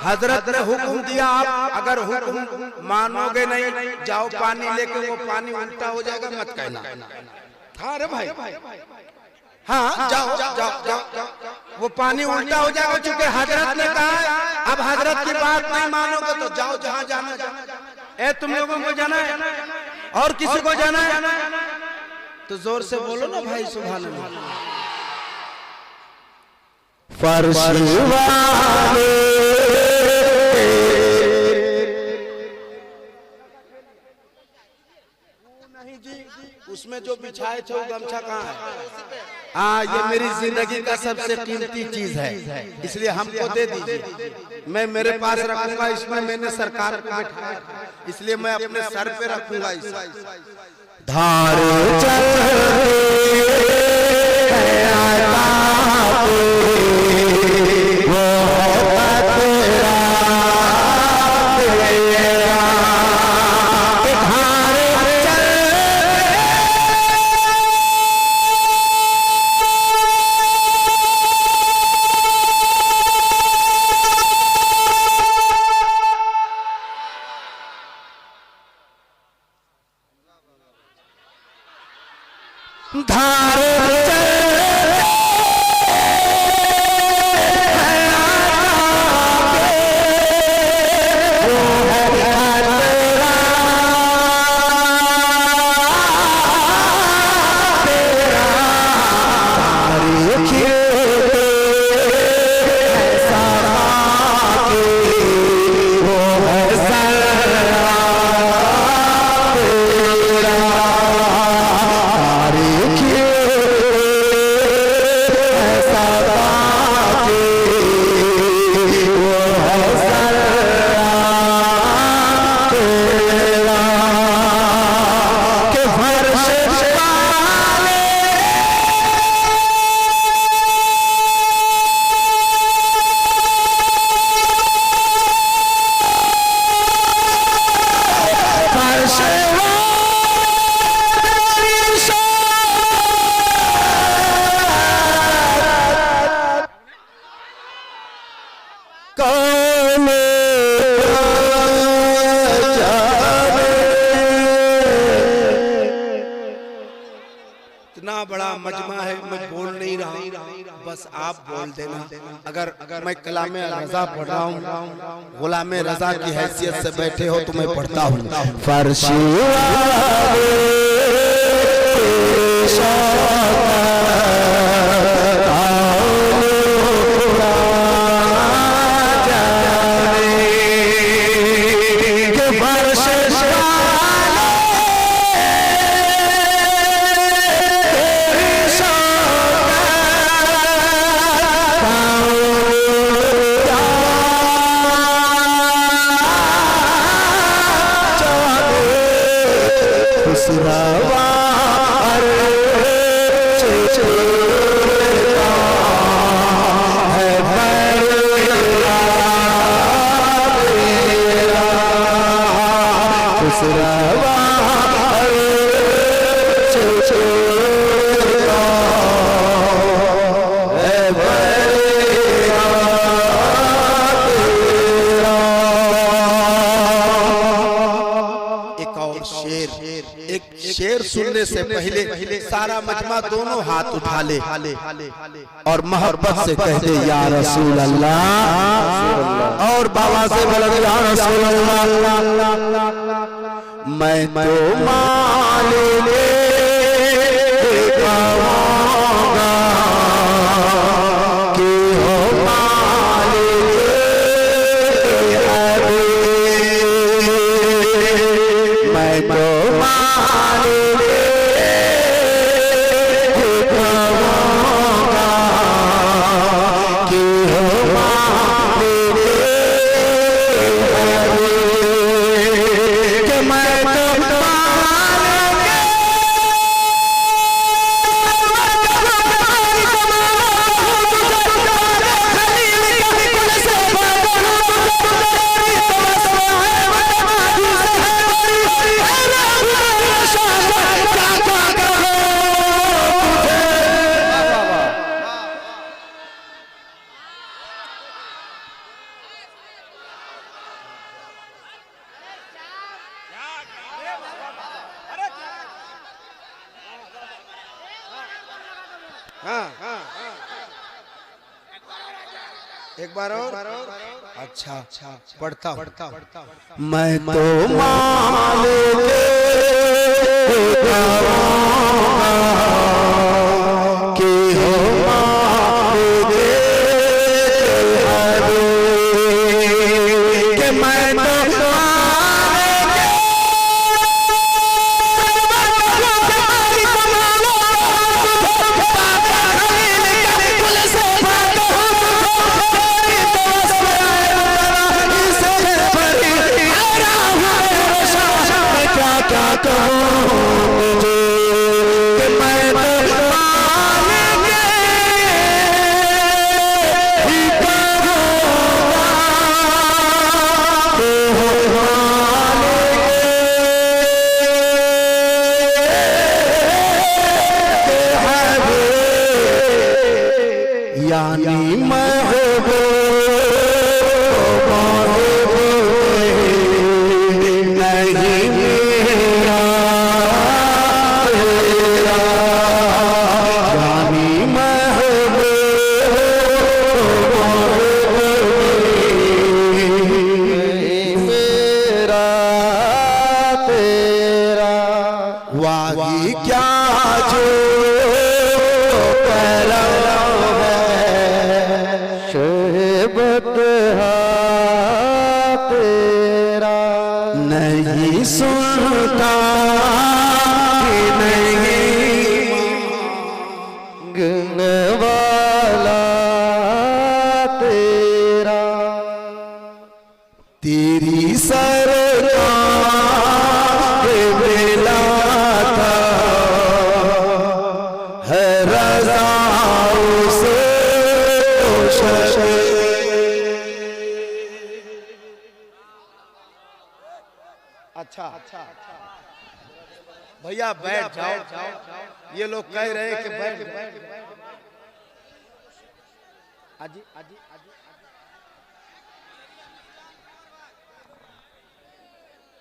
हजरत ने हुक्म दिया, आप अगर हुक्म मानोगे नहीं जाओ पानी लेके, वो पानी उल्टा हो जाएगा मत कहना। हाँ रे भाई, हाँ जाओ जाओ जाओ, वो पानी उल्टा हो जाएगा, क्योंकि हजरत ने कहा अब हजरत की बात नहीं मानोगे तो जाओ जहाँ जाना जाओ। तुम लोगों को जाना है और किसी को जाना है तो जोर से बोलो ना भाई सुभान अल्लाह। फर्श वाले नहीं जी, उसमें जो बिछाए थे वो गमछा कहाँ है? हाँ, ये मेरी जिंदगी का सबसे कीमती चीज है, इसलिए हमको दे दीजिए। मैं मेरे पास रखूंगा, इसमें मैंने सरकार को बैठाया, इसलिए मैं अपने सर पे रखूंगा। इसे धार बड़ा मजमा है, मैं बोल नहीं रहा, बस आप बोल देना। अगर मैं कलामे रज़ा पढ़ रहा हूँ, गुलामे रज़ा की हैसियत से बैठे हो तो मैं पढ़ता हूँ। फर्शी शेर सुनने से पहले सारा मजमा दोनों हाथ उठा ले और मोहब्बत से कह दे या रसूल अल्लाह, और बाबा से बोल या रसूल अल्लाह। मैं तो मालिक हाँ एक बार और अच्छा पढ़ता मैं तो माले के हो माले के मैं तो यानी मैं हो नहीं मेरा यानी मैं हो मेरा तेरा वाही क्या जो तेरा नहीं सुनता कि नहीं गन वाला तेरा तेरी सरकार बेला था है रज़ा उसे अच्छा भैया बैठ जाओ ये लोग कह रहे हैं कि बैठ आजी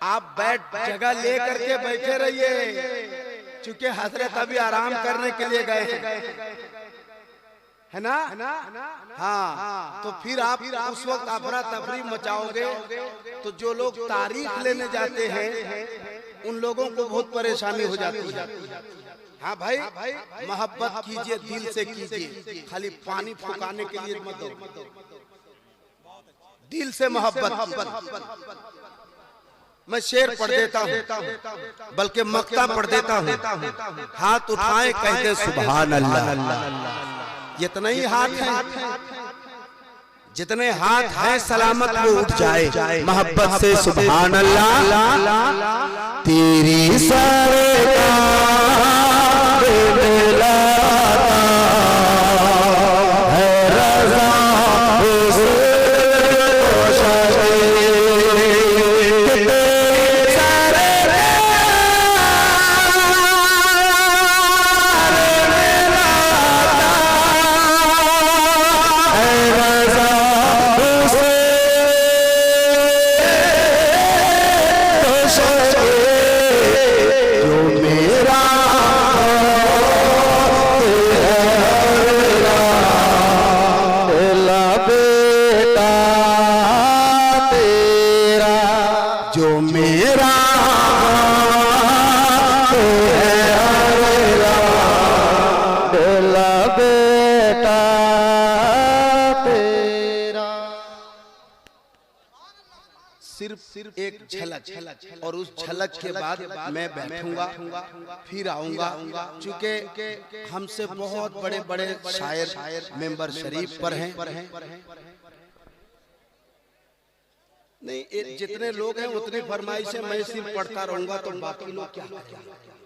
आप बैठ जगह ले करके बैठे रहिए क्योंकि हजरत अभी आराम करने के लिए गए है ना हाँ तो फिर आप उस वक्त अफरा तफरी मचाओगे तो जो लोग तारीख लेने जाते हैं उन लोगों को बहुत परेशानी हो जाती है। हाँ भाई मोहब्बत कीजिए दिल से कीजिए खाली पानी फुकाने के लिए मत दो दिल से मोहब्बत मैं शेर पढ़ देता हूँ बल्कि मक्ता पढ़ देता हूँ हाथ उठाए कहते सुभान अल्लाह जितने ही हाथ हैं जितने हाथ हैं सलामत वो उठ जाए मोहब्बत से सुभान अल्लाह तेरी सरकार बेला है रज़ा सिर्फ एक झलक और उस झलक के बाद मैं बैठूंगा फिर आऊंगा क्योंकि हमसे बहुत बड़े बड़े शायर मेंबर शरीफ पर हैं नहीं जितने लोग हैं उतनी फरमाइश है मैं सिर्फ पढ़ता रहूंगा तो बाकी लोग क्या करेंगे।